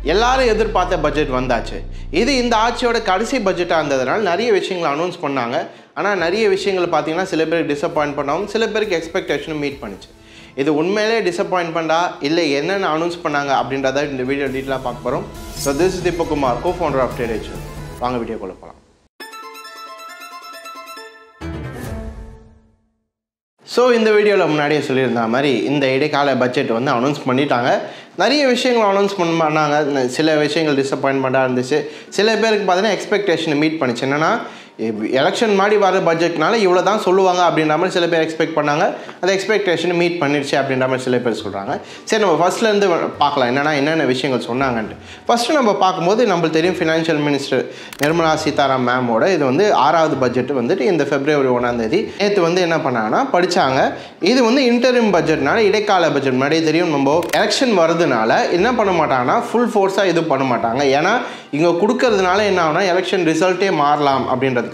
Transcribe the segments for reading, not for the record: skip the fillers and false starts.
எல்லாரும் எதிர்பார்த்த பட்ஜெட் வந்தாச்சு. இது இந்த ஆட்சியோட கடைசி பட்ஜெட்டாக இருந்ததுனால நிறைய விஷயங்களை அனௌன்ஸ் பண்ணாங்க. ஆனால் நிறைய விஷயங்கள் பார்த்தீங்கன்னா சில பேருக்கு டிசப்பாயிண்ட் பண்ணாலும் சில பேருக்கு எக்ஸ்பெக்டேஷனும் மீட் பண்ணிச்சு. இது உண்மையிலே டிசப்பாயின்மெண்ட்டா இல்லை என்னென்ன அனௌன்ஸ் பண்ணாங்க அப்படின்றத இந்த வீடியோ டீட்டெயிலாக பார்க்க போகிறோம். So this is Deepak Kumar, co-founder of TradeEdge. வாங்க வீடியோக்குள்ள போகலாம். ஸோ இந்த வீடியோவில் முன்னாடியே சொல்லியிருந்த மாதிரி இந்த இடைக்கால பட்ஜெட் வந்து அனௌன்ஸ் பண்ணிட்டாங்க. நிறைய விஷயங்கள் அனௌன்ஸ் பண்ணாங்க. சில விஷயங்கள் டிசப்பாயின்மெண்ட்டாக இருந்துச்சு. சில பேருக்கு பார்த்தீங்கன்னா எக்ஸ்பெக்டேஷனை மீட் பண்ணிச்சு. என்னென்னா எலெக்ஷன் மாதிரி வர பட்ஜெட்னால இவ்வளோ தான் சொல்லுவாங்க அப்படின்ற மாதிரி சில பேர் எக்ஸ்பெக்ட் பண்ணாங்க. அந்த எக்ஸ்பெக்டேஷனை மீட் பண்ணிடுச்சு அப்படின்ற மாதிரி சில பேர் சொல்கிறாங்க. சரி, நம்ம ஃபஸ்ட்லேருந்து பார்க்கலாம் என்னென்ன விஷயங்கள் சொன்னாங்கன்ட்டு. ஃபஸ்ட்டு நம்ம பார்க்கும்போது நம்மளுக்கு தெரியும் ஃபினான்ஷியல் மினிஸ்டர் நிர்மலா சீதாராமன் மேமோட இது வந்து 6வது பட்ஜெட் வந்துட்டு இந்த February 1 நேற்று வந்து என்ன பண்ணாங்கன்னா படித்தாங்க. இது வந்து இன்டரிம் பட்ஜெட்னால இடைக்கால பட்ஜெட். முன்னாடியே தெரியும் நம்ம எலெக்ஷன் வருதுனால என்ன பண்ண மாட்டாங்கன்னா ஃபுல் ஃபோர்ஸாக இது பண்ண மாட்டாங்க. ஏன்னா இங்கே கொடுக்கறதுனால என்ன ஆகுனா எலெக்ஷன் ரிசல்ட்டே மாறலாம் அப்படின்றதுக்காக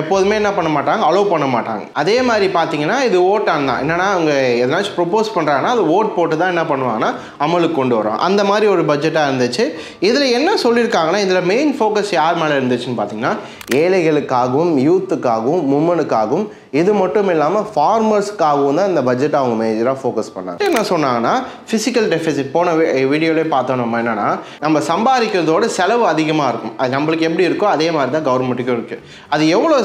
எப்போதுமே என்ன பண்ண மாட்டாங்க, அலோவ் பண்ண மாட்டாங்க. அதே மாதிரி பார்த்தீங்கன்னா இது ஓட்டான் தான். என்னன்னா அவங்க எதனாச்சும் ப்ரொப்போஸ் பண்ணுறாங்கன்னா அது ஓட் போட்டு தான் என்ன பண்ணுவாங்கன்னா அமலுக்கு கொண்டு வரோம். அந்த மாதிரி ஒரு பட்ஜெட்டாக இருந்துச்சு. இதில் என்ன சொல்லியிருக்காங்கன்னா இதில் மெயின் ஃபோக்கஸ் யார் மேலே இருந்துச்சுன்னு பார்த்தீங்கன்னா ஏழைகளுக்காகவும் யூத்துக்காகவும் உமனுக்காகவும் இது மட்டும் இல்லாமல் ஃபார்மர்ஸ்க்காகவும் தான் இந்த பட்ஜெட் அவங்க மேஜராக ஃபோக்கஸ் பண்ணாங்க. என்ன சொன்னாங்கன்னா ஃபிசிக்கல் டெஃபிசிட் போன வீடியோவிலே பார்த்தோம். நம்ம என்னென்னா நம்ம சம்பாதிக்கிறதோட செலவு அதிகமாக இருக்கும். அது நம்மளுக்கு எப்படி இருக்கோ அதே மாதிரி தான் கவர்மெண்ட்டுக்கும் இருக்குது. அது எவ்வளோ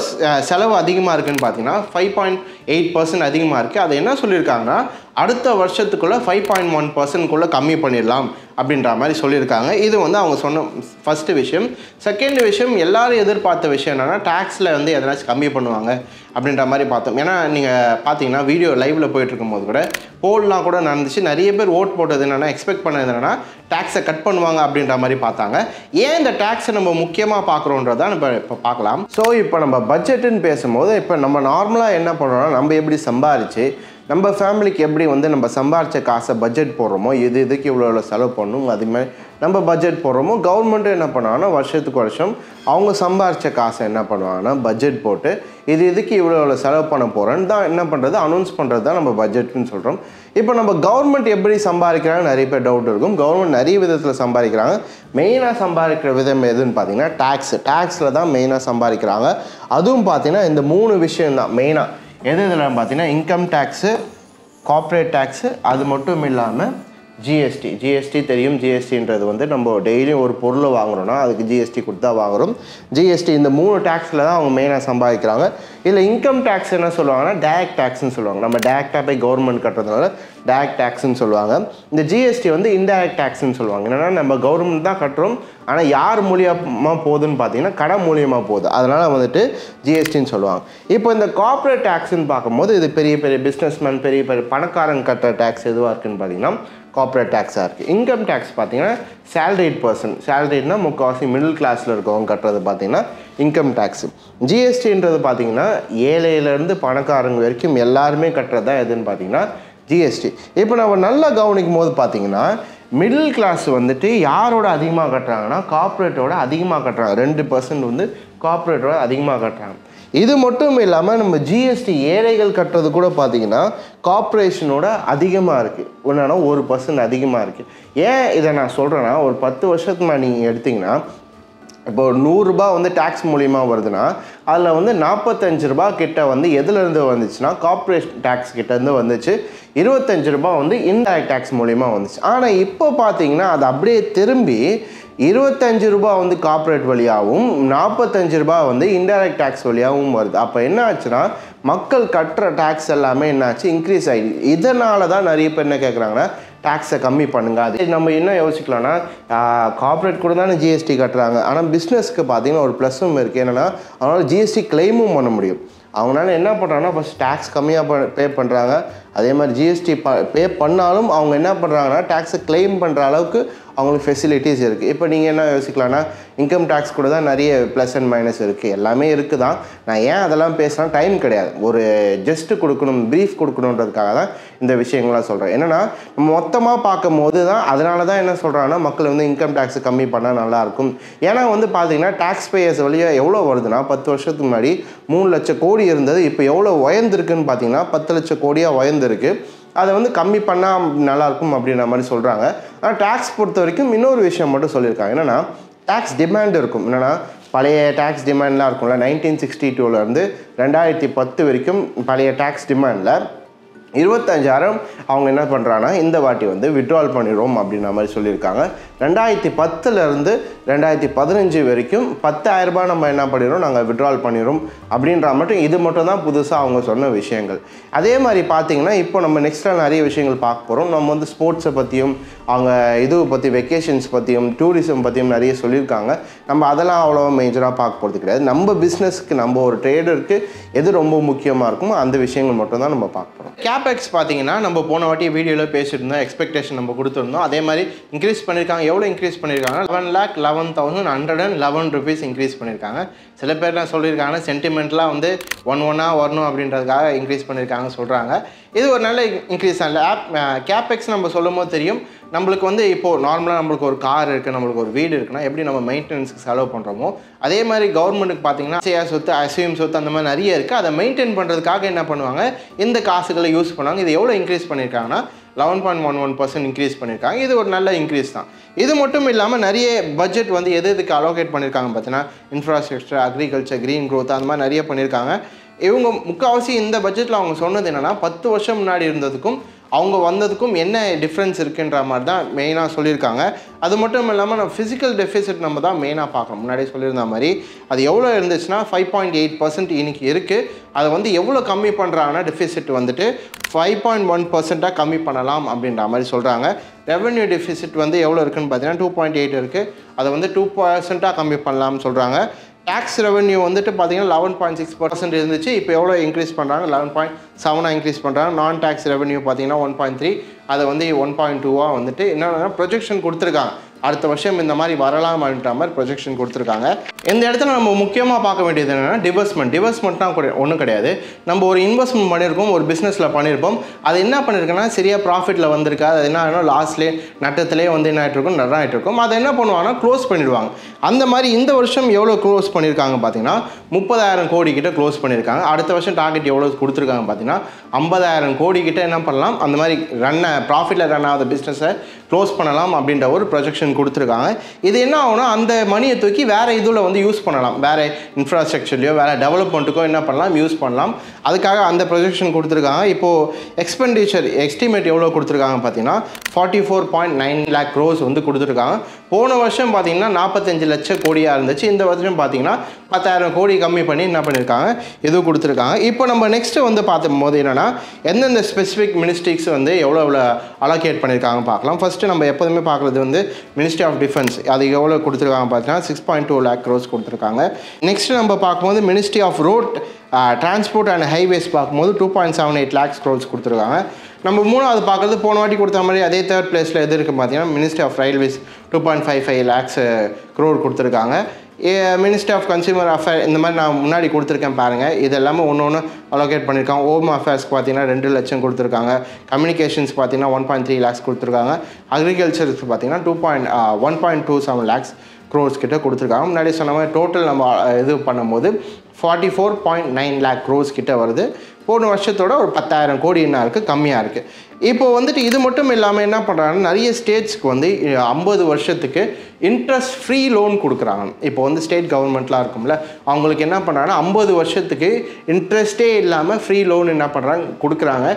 செலவு அதிகமாக இருக்குதுன்னு பார்த்தீங்கன்னா 5.8% அதிகமாக இருக்குது. அது என்ன சொல்லியிருக்காங்கன்னா அடுத்த வருஷத்துக்குள்ளே 5.1% கம்மி பண்ணிடலாம் அப்படின்ற மாதிரி சொல்லியிருக்காங்க. இது வந்து அவங்க சொன்ன ஃபஸ்ட்டு விஷயம். செகண்ட் விஷயம், எல்லாரும் எதிர்பார்த்த விஷயம் என்னென்னா டேக்ஸில் வந்து எதனாச்சும் கம்மி பண்ணுவாங்க அப்படின்ற மாதிரி பார்த்தோம். ஏன்னா நீங்கள் பார்த்தீங்கன்னா வீடியோ லைவில் போயிட்டுருக்கும் போது கூட போல்லாம் கூட நடந்துச்சு. நிறைய பேர் ஓட் போட்டது என்னென்னா எக்ஸ்பெக்ட் பண்ணது என்னென்னா டேக்ஸை கட் பண்ணுவாங்க அப்படின்ற மாதிரி பார்த்தாங்க. ஏன் இந்த டேக்ஸை நம்ம முக்கியமாக பார்க்குறோன்றதான் இப்போ பார்க்கலாம். ஸோ இப்போ நம்ம பட்ஜெட்டுன்னு பேசும்போது இப்போ நம்ம நார்மலாக என்ன பண்ணுறோம்னா நம்ம எப்படி சம்பாரித்து நம்ம ஃபேமிலிக்கு எப்படி வந்து நம்ம சம்பாரித்த காசை பட்ஜெட் போடுறோமோ இதுக்கு இவ்வளோ செலவு பண்ணணும் அதுமாதிரி நம்ம பட்ஜெட் போடுறோமோ கவர்மெண்ட்டு என்ன பண்ணுவாங்கன்னா வருஷத்துக்கு வருஷம் அவங்க சம்பாரித்த காசை என்ன பண்ணுவாங்கன்னா பட்ஜெட் போட்டு இதுக்கு இவ்வளோ செலவு பண்ண போகிறேன்னு தான் என்ன பண்ணுறது அனௌன்ஸ் பண்ணுறது தான் நம்ம பட்ஜெட்டுன்னு சொல்கிறோம். இப்போ நம்ம கவர்மெண்ட் எப்படி சம்பாதிக்கிறாங்க நிறைய பேர் டவுட் இருக்கும். கவர்மெண்ட் நிறைய விதத்தில் சம்பாதிக்கிறாங்க. மெயினாக சம்பாதிக்கிற விதம் எதுன்னு பார்த்தீங்கன்னா டேக்ஸில் தான் மெயினாக சம்பாதிக்கிறாங்க. அதுவும் பார்த்தீங்கன்னா இந்த 3 விஷயம் தான் மெயினாக. இதில் பார்த்தீங்கன்னா இன்கம் டேக்ஸு, கார்ப்பரேட் டேக்ஸு, அது மட்டும் இல்லாமல் ஜிஎஸ்டி தெரியும். ஜிஎஸ்டின்றது வந்து நம்ம டெய்லியும் ஒரு பொருளை வாங்குறோன்னா அதுக்கு ஜிஎஸ்டி கொடுத்தா வாங்குகிறோம். ஜிஎஸ்டி இந்த 3 டேக்ஸில் தான் அவங்க மெயினாக சம்பாதிக்கிறாங்க. இதில் இன்கம் டேக்ஸ் என்ன சொல்லுவாங்கன்னா டேரக்ட் டேக்ஸ்ன்னு சொல்லுவாங்க. நம்ம டேரக்டாக போய் கவர்மெண்ட் கட்டுறதுனால டேரக்ட் டேக்ஸ்ன்னு சொல்லுவாங்க. இந்த ஜிஎஸ்டி வந்து இன்டைரக்ட் டேக்ஸ்ன்னு சொல்லுவாங்க. என்னென்னா நம்ம கவர்மெண்ட் தான் கட்டுறோம், ஆனால் யார் மூலியமாக போகுதுன்னு பார்த்தீங்கன்னா கடை மூலியமாக போகுது. அதனால் வந்துட்டு ஜிஎஸ்டின்னு சொல்லுவாங்க. இப்போ இந்த கார்ப்பரேட் டேக்ஸ்ன்னு பார்க்கும்போது இது பெரிய பெரிய பிஸ்னஸ்மேன் பெரிய பெரிய பணக்காரங்க கட்டுற டேக்ஸ் எதுவாக இருக்குதுன்னு பார்த்தீங்கன்னா கார்ப்பரேட் டேக்ஸாக இருக்குது. இன்கம் டேக்ஸ் பார்த்தீங்கன்னா சேலரிட் பர்சன், சேலரிட்னா முக்கால்வாசி மிடில் கிளாஸில் இருக்கவங்க கட்டுறது பார்த்தீங்கன்னா இன்கம் டேக்ஸு. ஜிஎஸ்டின்றது பார்த்தீங்கன்னா ஏழையிலேருந்து பணக்காரங்க வரைக்கும் எல்லாருமே கட்டுறது தான் எதுன்னு பார்த்தீங்கன்னா ஜிஎஸ்டி. இப்போ நம்ம நல்லா கவனிக்கும் போது பார்த்தீங்கன்னா மிடில் கிளாஸ் வந்துட்டு யாரோட அதிகமாக கட்டுறாங்கன்னா கார்ப்பரேட்டோட அதிகமாக கட்டுறாங்க. 2% வந்து கார்ப்பரேட்டோட அதிகமாக கட்டுறாங்க. இது மட்டும் இல்லாமல் நம்ம ஜிஎஸ்டி ஏழைகள் கட்டுறது கூட பார்த்தீங்கன்னா கார்ப்பரேஷனோட அதிகமாக இருக்குது. என்னன்னா 1% அதிகமாக இருக்குது. ஏன் இதை நான் சொல்கிறேன்னா ஒரு 10 வருஷத்துக்கு மேலே நீங்கள் எடுத்திங்கன்னா இப்போ 100 ரூபா வந்து டேக்ஸ் மூலியமாக வருதுன்னா அதில் வந்து 45 ரூபா கிட்ட வந்து எதுலேருந்து வந்துச்சுன்னா கார்ப்பரேஷன் டேக்ஸ் கிட்டேருந்து வந்துச்சு. 25 ரூபா வந்து இன்டைரக்ட் டேக்ஸ் மூலியமாக வந்துச்சு. ஆனால் இப்போ பார்த்தீங்கன்னா அது அப்படியே திரும்பி 25 ரூபா வந்து கார்ப்பரேட் வழியாகவும் 45 ரூபா வந்து இன்டைரக்ட் டேக்ஸ் வழியாகவும் வருது. அப்போ என்ன ஆச்சுன்னா மக்கள் கட்டுற டேக்ஸ் எல்லாமே என்னாச்சு இன்க்ரீஸ் ஆகிடுது. இதனால தான் நிறைய பேர் என்ன கேட்குறாங்கன்னா டேக்ஸை கம்மி பண்ணுங்க. அது நம்ம என்ன யோசிக்கலாம்னா கார்ப்பரேட் கூட தானே ஜிஎஸ்டி கட்டுறாங்க, ஆனால் பிஸ்னஸ்க்கு பார்த்தீங்கன்னா ஒரு ப்ளஸ்ஸும் இருக்குது. என்னென்னா அவங்களால ஜிஎஸ்டி கிளைமும் பண்ண முடியும். அவங்களால என்ன பண்ணுறாங்கன்னா ஃபஸ்ட் டேக்ஸ் கம்மியாக பே பண்ணுறாங்க. அதே மாதிரி ஜிஎஸ்டி பே பண்ணாலும் அவங்க என்ன பண்ணுறாங்கன்னா டேக்ஸை கிளைம் பண்ணுற அளவுக்கு அவங்களுக்கு ஃபெசிலிட்டிஸ் இருக்குது. இப்போ நீங்கள் என்ன யோசிக்கலாம்னா இன்கம் டேக்ஸ் கூட தான் நிறைய ப்ளஸ் அண்ட் மைனஸ் இருக்குது, எல்லாமே இருக்குது தான். நான் ஏன் அதெல்லாம் பேசுகிறேன், டைம் கிடையாது, ஒரு ஜஸ்ட்டு கொடுக்கணும், ப்ரீஃப் கொடுக்கணுன்றதுக்காக தான் இந்த விஷயங்கள்லாம் சொல்கிறேன். என்னென்னா மொத்தமாக பார்க்கும் போது தான் அதனால தான் என்ன சொல்கிறாங்கன்னா மக்கள் வந்து இன்கம் டேக்ஸை கம்மி பண்ணால் நல்லாயிருக்கும். ஏன்னா வந்து பார்த்தீங்கன்னா டேக்ஸ் பேயர்ஸ் வழியாக எவ்வளோ வருதுன்னா 10 வருஷத்துக்கு முன்னாடி 3 லட்சம் கோடி இருந்தது. இப்போ எவ்வளோ உயர்ந்திருக்குன்னு பார்த்தீங்கன்னா 10 லட்சம் கோடியாக உயர்ந்திருக்கு. அதை வந்து கம்மி பண்ணால் நல்லாயிருக்கும் அப்படின்ற மாதிரி சொல்கிறாங்க. ஆனால் டேக்ஸ் பொறுத்த வரைக்கும் இன்னொரு விஷயம் மட்டும் சொல்லியிருக்காங்க. என்னென்னா டேக்ஸ் டிமாண்ட் இருக்கும். என்னென்னா பழைய டேக்ஸ் டிமாண்ட்லாம் இருக்கும்ல, 1962 2010 வரைக்கும் பழைய டேக்ஸ் டிமாண்டில் 25,000 அவங்க என்ன பண்ணுறாங்கன்னா இந்த வாட்டி வந்து விட்ரால் பண்ணிடுவோம் அப்படின்ற மாதிரி சொல்லியிருக்காங்க. 2010 2015 வரைக்கும் 10,000 ரூபாய் நம்ம என்ன பண்ணிடுறோம், நாங்கள் விட்ரால் பண்ணிடுறோம் அப்படின்ற மட்டும் இது மட்டும் தான் புதுசாக அவங்க சொன்ன விஷயங்கள். அதே மாதிரி பார்த்தீங்கன்னா இப்போ நம்ம நெக்ஸ்ட்டாக நிறைய விஷயங்கள் பார்க்க போகிறோம். நம்ம வந்து ஸ்போர்ட்ஸை பற்றியும் அவங்க இதுவை பற்றி வெக்கேஷன்ஸ் பற்றியும் டூரிசம் பற்றியும் நிறைய சொல்லியிருக்காங்க. நம்ம அதெல்லாம் அவ்வளோ மேஜராக பார்க்க போகிறது கிடையாது. நம்ம பிஸ்னஸ்க்கு நம்ம ஒரு ட்ரேடருக்கு எது ரொம்ப முக்கியமாக இருக்குமோ அந்த விஷயங்கள் மட்டும் தான் நம்ம பார்க்க போகிறோம். கேபெக்ஸ் பார்த்தீங்கன்னா நம்ம போன வாட்டி வீடியோவில் பேசியிருந்தோம், எக்ஸ்பெக்டேஷன் நம்ம கொடுத்துருந்தோம். அதே மாதிரி இன்க்ரீஸ் பண்ணியிருக்காங்க. எவ்வளோ இன்க்ரீஸ் பண்ணியிருக்காங்க? 11,11,111 ருபீஸ் இன்க்ரீஸ் பண்ணியிருக்காங்க. சில பேர்லாம் சொல்லியிருக்காங்க சென்டிமெண்ட்லாம் வந்து ஒன்றா வரணும் அப்படின்றதுக்காக இன்க்ரீஸ் பண்ணியிருக்காங்க சொல்கிறாங்க. இது ஒரு நல்ல இன்க்ரீஸ் தான். கேபெக்ஸ் நம்ம சொல்லும் போது தெரியும், நம்மளுக்கு வந்து இப்போது நார்மலாக நம்மளுக்கு ஒரு கார் இருக்குது, நம்மளுக்கு ஒரு வீடு இருக்குன்னா எப்படி நம்ம மெயின்டெனன்ஸுக்கு செலவு பண்ணுறோமோ அதே மாதிரி கவர்மெண்ட்டுக்கு பார்த்தீங்கன்னா சொத்து அசையும் சொத்து அந்த மாதிரி நிறைய இருக்குது. அதை மெயின்டைன் பண்ணுறதுக்காக என்ன பண்ணுவாங்க, இந்த காசுகளை யூஸ் பண்ணுவாங்க. இது எவ்வளோ இன்க்ரீஸ் பண்ணியிருக்காங்கன்னா 11.11% இன்க்ரீஸ் பண்ணியிருக்காங்க. இது ஒரு நல்ல இன்க்ரீஸ் தான். இது மட்டும் இல்லாமல் நிறைய பட்ஜெட் வந்து எதுக்கு அலோகேட் பண்ணியிருக்காங்க பார்த்தீங்கன்னா இன்ஃப்ராஸ்ட்ரக்சர், அக்ரிகல்ச்சர், க்ரீன் க்ரோத் அந்த மாதிரி நிறைய பண்ணியிருக்காங்க. இவங்க முக்கால்வாசி இந்த பட்ஜெட்டில் அவங்க சொன்னது என்னென்னா 10 வருஷம் முன்னாடி இருந்ததுக்கும் அவங்க வந்ததுக்கும் என்ன டிஃப்ரென்ஸ் இருக்குன்ற மாதிரி தான் மெயினாக சொல்லியிருக்காங்க. அது மட்டும் இல்லாமல் நம்ம ஃபிசிக்கல் டெஃபிசிட் நம்ம தான் மெயினாக பார்க்கணும். முன்னாடியே சொல்லியிருந்த மாதிரி அது எவ்வளோ இருந்துச்சுன்னா 5.8% இன்றைக்கி இருக்குது. அதை வந்து எவ்வளோ கம்மி பண்ணுறாங்கன்னா டெஃபிசிட் வந்துட்டு 5.1% கம்மி பண்ணலாம் அப்படின்ற மாதிரி சொல்கிறாங்க. ரெவென்யூ டெஃபிசிட் வந்து எவ்வளோ இருக்குதுன்னு பார்த்தீங்கன்னா 2.8 இருக்குது. அதை வந்து 2% கம்மி பண்ணலாம்னு சொல்கிறாங்க. டேக்ஸ் ரெவென்யூ வந்துட்டு பார்த்தீங்கன்னா 11.6% இருந்துச்சு. இப்போ எவ்வளோ இன்க்ரீஸ் பண்ணுறாங்க, 11.7 இன்க்ரீஸ் பண்ணுறாங்க. நான் டேக்ஸ் ரெவென்யூ பார்த்தீங்கன்னா 1.3, அதை வந்து 1.2 வந்துட்டு என்னென்னா ப்ரொஜெக்ஷன் கொடுத்துருக்காங்க. அடுத்த வருஷம் இந்த மாதிரி வரலாம் அப்படின்ற மாதிரி ப்ரொஜெக்ஷன் கொடுத்துருக்காங்க. இந்த இடத்துல நம்ம முக்கியமாக பார்க்க வேண்டியது என்னென்னா டிவர்ஸ்மெண்ட்னா ஒன்றும் கிடையாது. நம்ம ஒரு இன்வெஸ்ட்மெண்ட் பண்ணியிருக்கோம், ஒரு பிஸ்னஸில் பண்ணியிருப்போம். அது என்ன பண்ணியிருக்கோன்னா சரியாக ப்ராஃபிட்டில் வந்திருக்கா, அது என்ன ஆகிடும் லாஸ்ட்லேயே நட்டத்திலே வந்து என்ன ஆகிட்ருக்கும், நல்லா ஆகிட்ருக்கும். அதை என்ன பண்ணுவாங்கன்னா க்ளோஸ் பண்ணிடுவாங்க. அந்த மாதிரி இந்த வருஷம் எவ்வளோ க்ளோஸ் பண்ணியிருக்காங்க பார்த்தீங்கன்னா 30,000 கோடி கிட்ட க்ளோஸ் பண்ணியிருக்காங்க. அடுத்த வருஷம் டார்கெட் எவ்வளோ கொடுத்துருக்காங்க பார்த்தீங்கன்னா 50,000 கோடி கிட்ட என்ன பண்ணலாம், அந்த மாதிரி ப்ராஃபிட்டில் ரன் ஆகாத பிஸ்னஸை க்ளோஸ் பண்ணலாம் அப்படின்ற ஒரு ப்ரொஜெக்ஷன் கொடுத்துருக்காங்க. இது என்ன ஆகும்னா அந்த மணியை தூக்கி வேறு இதில் வந்து யூஸ் பண்ணலாம், வேறு இன்ஃப்ராஸ்ட்ரக்சர்லையோ வேறு டெவலப்மெண்ட்டுக்கோ என்ன பண்ணலாம், யூஸ் பண்ணலாம். அதுக்காக அந்த ப்ரொஜெக்ஷன் கொடுத்துருக்காங்க. இப்போது எக்ஸ்பெண்டிச்சர் எஸ்டிமேட் எவ்வளோ கொடுத்துருக்காங்க பார்த்தீங்கன்னா 44.9 lakh crores வந்து கொடுத்துருக்காங்க. போன வருஷம் பார்த்தீங்கன்னா 45 லட்சம் கோடியாக இருந்துச்சு. இந்த வருஷம் பார்த்தீங்கன்னா 10,000 கோடி கம்மி பண்ணி என்ன பண்ணியிருக்காங்க, எதுவும் கொடுத்துருக்காங்க. இப்போ நம்ம நெக்ஸ்ட்டு வந்து பார்க்கும்போது என்னென்னா எந்தெந்த ஸ்பெசிஃபிக் மினிஸ்ட்ரிக்ஸ் வந்து எவ்வளோ அலோகேட் பண்ணியிருக்காங்க பார்க்கலாம். ஃபஸ்ட்டு நம்ம எப்போதுமே பார்க்குறது வந்து மினிஸ்ட்ரி ஆஃப் டிஃபென்ஸ், அது எவ்வளோ கொடுத்துருக்காங்க பார்த்தீங்கன்னா 6.2 lakh crores கொடுத்துருக்காங்க. நெக்ஸ்ட்டு நம்ம பார்க்கும்போது ministry of road transport and highways பார்க்கும்போது 2.78 lakh crores கொடுத்துருக்காங்க. நம்ம மூணாவது பார்க்குறது போன வாட்டி கொடுத்த மாதிரி அதே தேர்ட் பிளேஸில் எது இருக்குது பார்த்தீங்கன்னா ministry of railways 2.55 lakhs crore கொடுத்துருக்காங்க. மினிஸ்ட்ரி ஆஃப் கன்சியூமர் அஃபேர் இந்த மாதிரி நான் முன்னாடி கொடுத்துருக்கேன் பாருங்கள். இது எல்லாமே ஒன்று அலோகேட் பண்ணியிருக்காங்க. ஹோம் அஃபேர்ஸ்க்கு பார்த்தீங்கன்னா 2 லட்சம் கொடுத்துருக்காங்க. கம்யூனிகேஷன்ஸ் பார்த்தீங்கன்னா 1.3 lakhs கொடுத்துருக்காங்க. அக்ரிகல்ச்சருக்கு பார்த்தீங்கன்னா 1.27 lakhs crores கிட்ட கொடுத்துருக்காங்க. முன்னாடி சொன்ன மாதிரி டோட்டல் நம்ம இது பண்ணும்போது 44.9 lakh crores கிட்ட வருது. போன வருஷத்தோட ஒரு 10,000 கோடி என்ன இருக்குது, கம்மியாக இருக்குது. இப்போ வந்துட்டு இது மட்டும் இல்லாமல் என்ன பண்ணுறாங்கன்னா நிறைய ஸ்டேட்ஸ்க்கு வந்து 50 வருஷத்துக்கு இன்ட்ரெஸ்ட் ஃப்ரீ லோன் கொடுக்குறாங்க. இப்போ வந்து ஸ்டேட் கவர்மெண்ட்லாம் இருக்கும்ல, அவங்களுக்கு என்ன பண்ணுறாங்கன்னா 50 வருஷத்துக்கு இன்ட்ரெஸ்ட்டே இல்லாமல் ஃப்ரீ லோன் என்ன பண்ணுறாங்க, கொடுக்குறாங்க.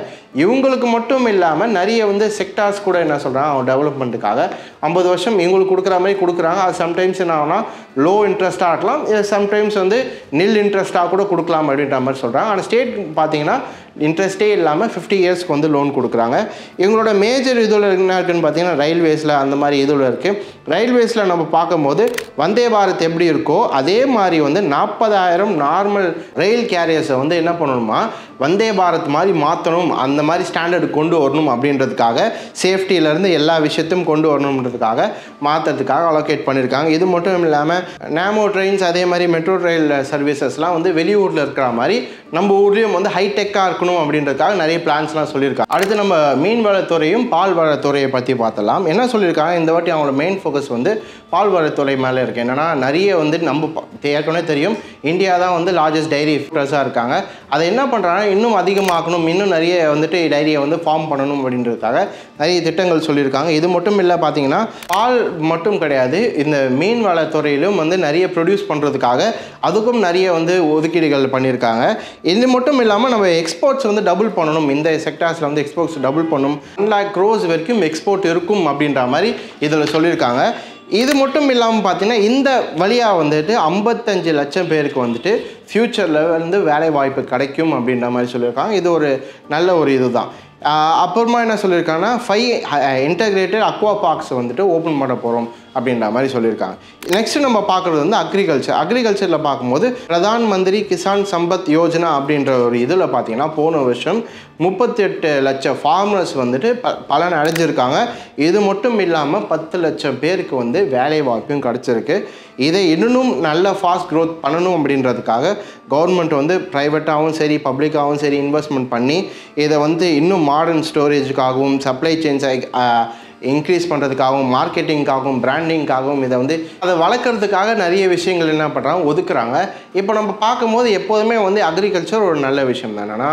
இவங்களுக்கு மட்டும் இல்லாமல் நிறைய வந்து செக்டார்ஸ் கூட என்ன சொல்கிறாங்க, அவங்க டெவலப்மெண்ட்டுக்காக 50 வருஷம் இவங்களுக்கு கொடுக்குற மாதிரி கொடுக்குறாங்க. அது சம்டைம்ஸ் என்ன ஆகுனா லோ இன்ட்ரெஸ்ட்டாக இருக்கலாம், சம்டைம்ஸ் வந்து நில் இன்ட்ரெஸ்ட்டாக கூட கொடுக்கலாம் அப்படின்ற மாதிரி சொல்கிறாங்க. ஆனால் ஸ்டேட் பார்த்தீங்கன்னா இன்ட்ரெஸ்ட்டே இல்லாமல் 50 இயர்ஸ்க்கு வந்து லோன் கொடுக்குறாங்க. இவங்களோட மேஜர் இதில் என்ன இருக்குதுன்னு பார்த்தீங்கன்னா ரயில்வேஸில் அந்த மாதிரி இதில் இருக்குது. ரயில்வேஸில் நம்ம பார்க்கும்போது வந்தே பாரத் எப்படி இருக்கோ அதே மாதிரி வந்து 40,000 நார்மல் ரயில் கேரியர்ஸை வந்து என்ன பண்ணணுமா, வந்தே பாரத் மாதிரி மாற்றணும், அந்த மாதிரி ஸ்டாண்டர்டு கொண்டு வரணும் அப்படின்றதுக்காக, சேஃப்டியிலேருந்து எல்லா விஷயத்தையும் கொண்டு வரணுன்றதுக்காக மாற்றுறதுக்காக அலோகேட் பண்ணியிருக்காங்க. இது மட்டும் இல்லாமல் நேமோ ட்ரெயின்ஸ் அதே மாதிரி மெட்ரோ ரயில் சர்வீசஸ்லாம் வந்து வெளியூரில் இருக்கிற மாதிரி நம்ம ஊர்லேயும் வந்து ஹைடெக்காக இருக்கணும் ஆக்கணும் அப்படின்றதுக்காக நிறைய பிளான்ஸ்லாம் சொல்லியிருக்காங்க. அடுத்து நம்ம மீன் வளத்துறையும் பால் வளத்துறையை பற்றி பார்த்தலாம். என்ன சொல்லியிருக்காங்க, இந்த வாட்டி அவங்களோட மெயின் ஃபோக்கஸ் வந்து பால் வளத்துறை மேலே இருக்குது. என்னென்னா நிறைய வந்து நம்ம ஏற்கனவே தெரியும் இந்தியா தான் வந்து லார்ஜஸ்ட் டைரி ஃப்ரெஷ்ஷாக இருக்காங்க. அதை என்ன பண்ணுறாங்கன்னா இன்னும் அதிகமாக்கணும், இன்னும் நிறைய வந்துட்டு டைரியை வந்து ஃபார்ம் பண்ணணும் அப்படின்றதுக்காக நிறைய திட்டங்கள் சொல்லியிருக்காங்க. இது மட்டும் இல்லை, பார்த்தீங்கன்னா பால் மட்டும் கிடையாது, இந்த மீன் வளத்துறையிலும் வந்து நிறைய ப்ரொடியூஸ் பண்ணுறதுக்காக அதுக்கும் நிறைய வந்து ஒதுக்கீடுகள் பண்ணியிருக்காங்க. இது மட்டும் இல்லாமல் நம்ம எக்ஸ்போர்ட்ஸ் வந்து டபுள் பண்ணணும், இந்த செக்டார்ஸில் வந்து எக்ஸ்போர்ட்ஸ் டபுள் பண்ணணும், 1 lakh crores வரைக்கும் எக்ஸ்போர்ட் இருக்கும் அப்படின்ற மாதிரி இதில் சொல்லியிருக்காங்க. இது மட்டும் இல்லாமல் பார்த்தீங்கன்னா இந்த வழியாக வந்துட்டு 55 லட்சம் பேருக்கு வந்துட்டு ஃப்யூச்சரில் வந்து வேலை வாய்ப்பு கிடைக்கும் அப்படின்ற மாதிரி சொல்லியிருக்காங்க. இது ஒரு நல்ல ஒரு இதுதான். அப்புறமா என்ன சொல்லியிருக்காங்கன்னா 5 இன்டகிரேட்டட் அக்வா பார்க்ஸ் வந்துட்டு ஓப்பன் பண்ண போகிறோம் அப்படின்ற மாதிரி சொல்லியிருக்காங்க. நெக்ஸ்ட் நம்ம பார்க்குறது வந்து அக்ரிகல்ச்சரில் பார்க்கும்போது பிரதான் மந்திரி கிசான் சம்பத் யோஜனா அப்படின்ற ஒரு இதில் பார்த்தீங்கன்னா போன வருஷம் 38 லட்சம் ஃபார்மர்ஸ் வந்துட்டு பலன் அடைஞ்சிருக்காங்க. இது மட்டும் இல்லாமல் 10 லட்சம் பேருக்கு வந்து வேலை வாய்ப்பும் கிடச்சிருக்கு. இதை இன்னும் நல்ல ஃபாஸ்ட் க்ரோத் பண்ணணும் அப்படின்றதுக்காக கவர்மெண்ட் வந்து ப்ரைவேட்டாகவும் சரி பப்ளிக்காகவும் சரி இன்வெஸ்ட்மெண்ட் பண்ணி இதை வந்து இன்னும் மாடர்ன் ஸ்டோரேஜுக்காகவும் சப்ளை செயின்ஸை இன்க்ரீஸ் பண்ணுறதுக்காகவும் மார்க்கெட்டிங்காகவும் பிராண்டிங்காகவும் இதை வந்து அதை வளர்க்குறதுக்காக நிறைய விஷயங்கள் என்ன பண்ணுறாங்க ஒதுக்குறாங்க. இப்போ நம்ம பார்க்கும்போது எப்போதுமே வந்து அக்ரிகல்ச்சர் ஒரு நல்ல விஷயம் தான். என்னென்னா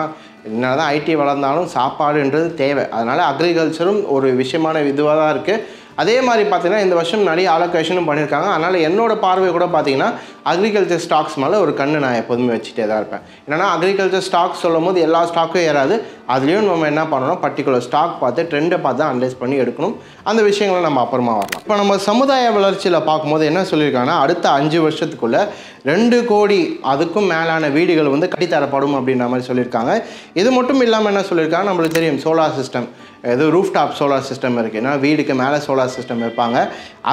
என்ன தான் ஐடி வளர்ந்தாலும் சாப்பாடுன்றது தேவை. அதனால் அக்ரிகல்ச்சரும் ஒரு விஷயமான இதுவாக தான் இருக்குது. அதே மாதிரி பார்த்தீங்கன்னா இந்த வருஷம் நிறைய அலோகேஷனும் பண்ணியிருக்காங்க. அதனால் என்னோடய பார்வை கூட பார்த்தீங்கன்னா அக்ரிகல்ச்சர் ஸ்டாக்ஸ் மேலே ஒரு கண்ணு நான் எப்போதுமே வச்சுட்டே தான் இருப்பேன். ஏன்னா அக்ரிகல்ச்சர் ஸ்டாக்ஸ் சொல்லும் போது எல்லா ஸ்டாக்கும் ஏறாது. அதுலேயும் நம்ம என்ன பண்ணணும், பர்டிகுலர் ஸ்டாக் பார்த்து ட்ரெண்டை பார்த்து தான் அனலைஸ் பண்ணி எடுக்கணும். அந்த விஷயங்களை நம்ம அப்புறமா வரலாம். இப்போ நம்ம சமுதாய வளர்ச்சியில் பார்க்கும்போது என்ன சொல்லியிருக்காங்கன்னா அடுத்த 5 வருஷத்துக்குள்ளே 2 கோடி அதுக்கும் மேலான வீடுகள் வந்து கட்டித்தரப்படும் அப்படின்ற மாதிரி சொல்லியிருக்காங்க. இது மட்டும் இல்லாமல் என்ன சொல்லியிருக்காங்க, நம்மளுக்கு தெரியும் சோலார் சிஸ்டம், ஏதோ ரூஃப்டாப் சோலார் சிஸ்டம் இருக்குது. ஏன்னா வீடுக்கு மேலே சோலார் சிஸ்டம் வைப்பாங்க.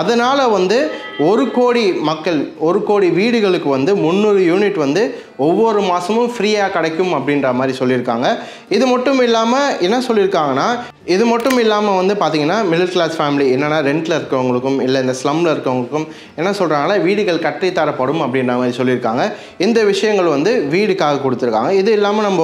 அதனால் வந்து 1 கோடி மக்கள் 1 கோடி வீடுகளுக்கு வந்து 300 யூனிட் வந்து ஒவ்வொரு மாதமும் ஃப்ரீயாக கிடைக்கும் அப்படின்ற மாதிரி சொல்லியிருக்காங்க. இது மட்டும் இல்லாமல் என்ன சொல்லியிருக்காங்கன்னா இது மட்டும் இல்லாமல் வந்து பார்த்திங்கன்னா மிடில் கிளாஸ் ஃபேமிலி என்னென்னா ரெண்டில் இருக்கவங்களுக்கும் இல்லை இந்த ஸ்லம்மில் இருக்கவங்களுக்கும் என்ன சொல்கிறாங்கன்னா வீடுகள் கட்டித்தரப்படும் அப்படின்ற மாதிரி சொல்லியிருக்காங்க. இந்த விஷயங்கள் வந்து வீடுக்காக கொடுத்துருக்காங்க. இது இல்லாமல் நம்ம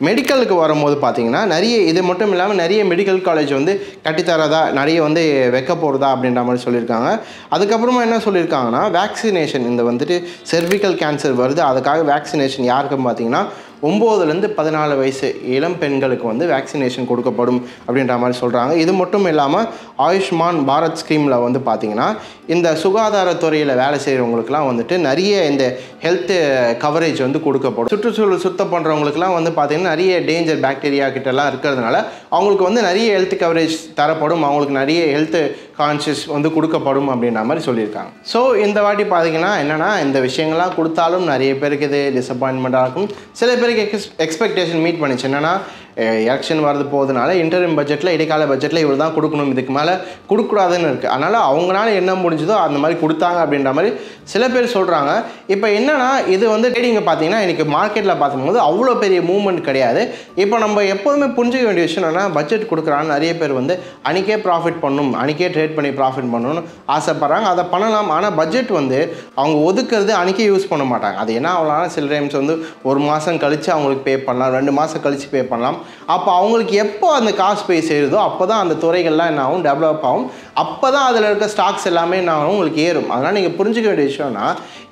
மெடிக்கலுக்கு வரும்போது பார்த்திங்கன்னா நிறைய இது மட்டும் இல்லாமல் நிறைய மெடிக்கல் காலேஜ் வந்து கட்டித்தரதா நிறைய வந்து வைக்க போகிறதா அப்படின்ற மாதிரி சொல்லியிருக்காங்க. அதுக்கப்புறமா என்ன சொல்லியிருக்காங்கன்னா வேக்சினேஷன் இந்த வந்துட்டு செர்விக்கல் கேன்சர் வருது, அதுக்காக வேக்சினேஷன் யாருக்குன்னு பார்த்தீங்கன்னா 9லேருந்து 14 வயசு இளம் பெண்களுக்கு வந்து வேக்சினேஷன் கொடுக்கப்படும் அப்படின்ற மாதிரி சொல்கிறாங்க. இது மட்டும் இல்லாமல் ஆயுஷ்மான் பாரத் ஸ்கீமில் வந்து பார்த்திங்கன்னா இந்த சுகாதாரத்துறையில் வேலை செய்கிறவங்களுக்குலாம் வந்துட்டு நிறைய இந்த ஹெல்த்து கவரேஜ் வந்து கொடுக்கப்படும். சுற்றுச்சூழல் சுத்தம் பண்ணுறவங்களுக்குலாம் வந்து பார்த்திங்கன்னா நிறைய டேஞ்சர் பாக்டீரியா கிட்டலாம் இருக்கிறதுனால அவங்களுக்கு வந்து நிறைய ஹெல்த் கவரேஜ் தரப்படும், அவங்களுக்கு நிறைய ஹெல்த்து கான்ஷியஸ் வந்து கொடுக்கப்படும் அப்படின்ற மாதிரி சொல்லியிருக்காங்க. ஸோ இந்த வாட்டி பார்த்திங்கன்னா என்னென்னா இந்த விஷயங்கள்லாம் கொடுத்தாலும் நிறைய பேருக்கு இது டிசப்பாயின்மெண்ட்டாக இருக்கும். சில பேருக்கு எக்ஸ்பெக்டேஷன் மீட் பண்ணிச்சு. என்னென்னா எலெக்ஷன் வரது போகிறதுனால இன்டரிம் பட்ஜெட்டில் இடைக்கால பட்ஜெட்டில் இவ்வளோ தான் கொடுக்கணும், இதுக்கு மேலே கொடுக்கூடாதுன்னு இருக்குது. அதனால் அவங்களால என்ன முடிஞ்சதோ அந்த மாதிரி கொடுத்தாங்க அப்படின்ற மாதிரி சில பேர் சொல்கிறாங்க. இப்போ என்னென்னா இது வந்து ட்ரேடிங்கை பார்த்தீங்கன்னா இன்றைக்கி மார்க்கெட்டில் பார்க்கும்போது அவ்வளோ பெரிய மூவ்மெண்ட் கிடையாது. இப்போ நம்ம எப்போதுமே புரிஞ்சிக்க வேண்டிய விஷயம் என்னென்னா பட்ஜெட் கொடுக்குறான்னு நிறைய பேர் வந்து அன்றைக்கே ப்ராஃபிட் பண்ணணும், அன்றைக்கே ட்ரேட் பண்ணி ப்ராஃபிட் பண்ணணும்னு ஆசைப்பட்றாங்க. அதை பண்ணலாம். ஆனால் பட்ஜெட் வந்து அவங்க ஒதுக்குறது அன்றைக்கே யூஸ் பண்ண மாட்டாங்க. அது என்ன ஆகலாம், சில டைம்ஸ் வந்து 1 மாதம் கழித்து அவங்களுக்கு பே பண்ணலாம், 2 மாதம் கழித்து பே பண்ணலாம். அப்போ அவங்களுக்கு எப்போ அந்த காசு போய் சேருதோ அப்போ தான் அந்த துறைகள்லாம் என்ன ஆகும், டெவலப் ஆகும். அப்போ தான் அதில் இருக்க ஸ்டாக்ஸ் எல்லாமே என்ன ஆகும், உங்களுக்கு ஏறும். அதனால் நீங்கள் புரிஞ்சிக்க வேண்டிய விஷயம்னா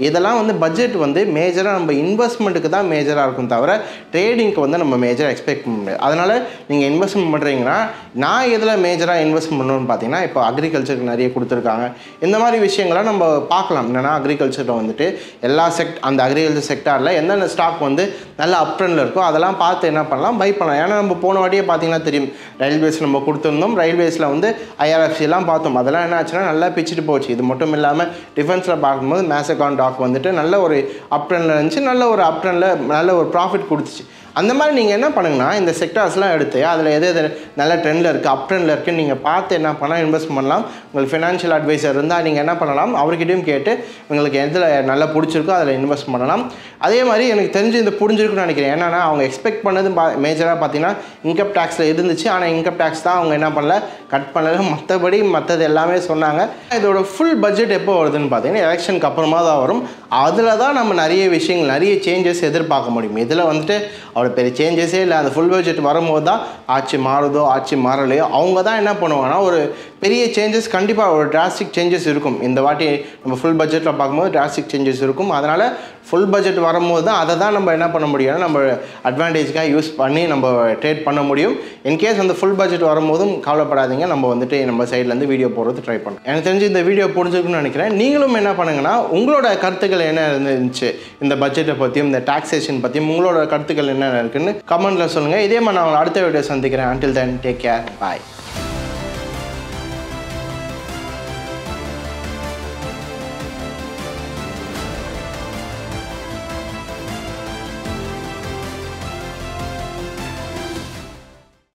இதெல்லாம் வந்து பட்ஜெட் வந்து மேஜராக நம்ம இன்வெஸ்ட்மெண்ட்டுக்கு தான் மேஜராக இருக்கும், தவிர ட்ரேடிங்க்கு வந்து நம்ம மேஜராக எக்ஸ்பெக்ட் பண்ண முடியாது. அதனால் நீங்கள் இன்வெஸ்ட்மெண்ட் பண்ணுறீங்கன்னா நான் எதில் மேஜராக இன்வெஸ்ட் பண்ணணும்னு பார்த்தீங்கன்னா இப்போ அக்ரிகல்ச்சருக்கு நிறைய கொடுத்துருக்காங்க. இந்த மாதிரி விஷயங்களை நம்ம பார்க்கலாம். என்னென்னா அக்ரிகல்ச்சரில் வந்துட்டு எல்லா அந்த அக்ரிகல்ச்சர் செக்டாரில் எந்தெந்த ஸ்டாக் வந்து நல்ல அப் ட்ரெண்டில் இருக்கோ அதெல்லாம் பார்த்து என்ன பண்ணலாம், பை பண்ணலாம். ஏன்னா நம்ம போன வாட்டியே பார்த்தீங்கன்னா தெரியும் ரயில்வேஸ் நம்ம கொடுத்துருந்தோம். ரயில்வேஸில் வந்து ஐஆர்எஃப்சிலாம் பார்த்தோம். அதெல்லாம் என்ன ஆச்சுன்னா நல்லா பிச்சுட்டு போச்சு. இது மட்டும் இல்லாமல் டிஃபென்ஸில் பார்க்கும்போது மேசகான் டாக் வந்துட்டு நல்ல ஒரு அப் ட்ரெண்டில் இருந்துச்சு, நல்ல ஒரு அப் ட்ரெண்டில் நல்ல ஒரு ப்ராஃபிட் கொடுத்துச்சு. அந்த மாதிரி நீங்கள் என்ன பண்ணுங்கன்னா இந்த செக்டார்ஸ்லாம் எடுத்து அதில் எது எது நல்ல ட்ரெண்டில் இருக்குது, அப் ட்ரெண்டில் இருக்குன்னு நீங்கள் பார்த்து என்ன பண்ணலாம், இன்வெஸ்ட் பண்ணலாம். உங்களுக்கு ஃபினான்ஷியல் அட்வைசர் இருந்தால் நீங்கள் என்ன பண்ணலாம், அவர்கிட்டையும் கேட்டு உங்களுக்கு எதில் நல்லா பிடிச்சிருக்கோ அதில் இன்வெஸ்ட் பண்ணலாம். அதே மாதிரி எனக்கு தெரிஞ்சு இந்த புரிஞ்சிருக்குன்னு நினைக்கிறேன். ஏன்னா அவங்க எக்ஸ்பெக்ட் பண்ணது மேஜராக பார்த்தீங்கன்னா இன்கம் டேக்ஸில் இருந்துச்சு. ஆனால் இன்கம் டேக்ஸ் தான் அவங்க என்ன பண்ணல, கட் பண்ணல. மற்றபடி மற்றது எல்லாமே சொன்னாங்க. இதோட ஃபுல் பட்ஜெட் எப்போ வருதுன்னு பார்த்தீங்கன்னா எலெக்ஷனுக்கு அப்புறமா தான் வரும். அதில் தான் நம்ம நிறைய விஷயங்கள் நிறைய சேஞ்சஸ் எதிர்பார்க்க முடியும். இதில் வந்துட்டு அவ்வளோ பெரிய சேஞ்சஸே இல்லை. அந்த ஃபுல் பட்ஜெட் வரும்போது தான் ஆட்சி மாறுதோ ஆட்சி மாறலையோ அவங்க தான் என்ன பண்ணுவாங்கன்னா ஒரு பெரிய சேஞ்சஸ் கண்டிப்பாக ஒரு டிராஸ்டிக் சேஞ்சஸ் இருக்கும். இந்த வாட்டி நம்ம ஃபுல் பட்ஜெட்டில் பார்க்கும்போது டிராஸ்டிக் சேஞ்சஸ் இருக்கும். அதனால் ஃபுல் பட்ஜெட் வரும்போது தான் அதை தான் நம்ம என்ன பண்ண முடியும்னா நம்ம அட்வான்டேஜ்க்காக யூஸ் பண்ணி நம்ம ட்ரேட் பண்ண முடியும். இன்கேஸ் அந்த ஃபுல் பட்ஜெட் வரும்போதும் கவலைப்படாதீங்க, நம்ம வந்துட்டு நம்ம சைட்லேருந்து வீடியோ போடுறது ட்ரை பண்ணுறோம். எனக்கு தெரிஞ்சு இந்த வீடியோ புரிஞ்சுக்கணும்னு நினைக்கிறேன். நீங்களும் என்ன பண்ணுங்கன்னா உங்களோட கருத்துக்கள் என்ன இருந்துச்சு இந்த பட்ஜெட்டை பற்றியும் இந்த டாக்ஸேஷன் பற்றியும் உங்களோட கருத்துக்கள் என்ன இருக்குன்னு கமெண்ட்டில் சொல்லுங்கள். இதே மாதிரி நான் அடுத்த வீடியோ சந்திக்கிறேன். until then take care, bye.